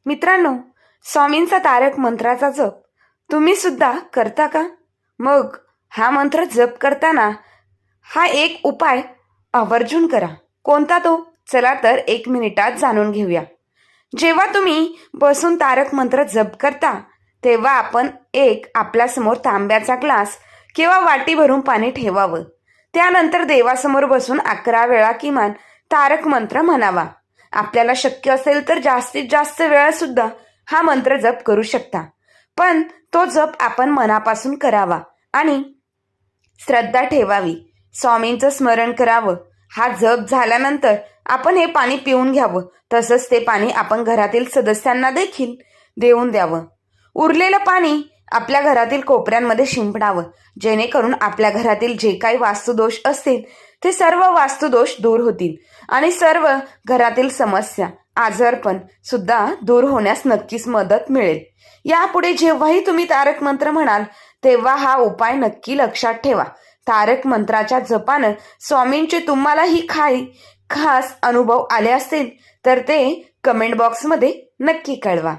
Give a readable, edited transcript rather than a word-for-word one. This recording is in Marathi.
मित्रांनो, स्वामींचा तारक मंत्राचा जप तुम्ही सुद्धा करता का? मग हा मंत्र जप करताना हा एक उपाय आवर्जून करा. कोणता तो? चला तर 1 मिनिटात जाणून घेऊया. जेव्हा तुम्ही बसून तारक मंत्र जप करता तेव्हा आपण आपल्यासमोर तांब्याचा ग्लास किंवा वाटी भरून पाणी ठेवावं. त्यानंतर देवासमोर बसून 11 वेळा किमान तारक मंत्र म्हणावा. आपल्याला शक्य असेल तर जास्तीत जास्त वेळा सुद्धा हा मंत्र जप करू शकता, पण तो जप आपण मनापासून करावा आणि श्रद्धा ठेवावी. स्वामींचं स्मरण करावं. हा जप झाल्यानंतर आपण हे पाणी पिऊन घ्यावं. तसंच ते पाणी आपण घरातील सदस्यांना देखील देऊन द्यावं. उरलेलं पाणी आपल्या घरातील कोपऱ्यांमध्ये शिंपडावं, जेणेकरून आपल्या घरातील जे काही वास्तुदोष असतील ते सर्व वास्तुदोष दूर होतील आणि सर्व घरातील समस्या, आजारपण सुद्धा दूर होण्यास नक्कीच मदत मिळेल. यापुढे जेव्हाही तुम्ही तारक मंत्र म्हणाल तेव्हा हा उपाय नक्की लक्षात ठेवा. तारक मंत्राच्या जपानं स्वामींचे तुम्हालाही खास अनुभव आले असतील तर ते कमेंट बॉक्समध्ये नक्की कळवा.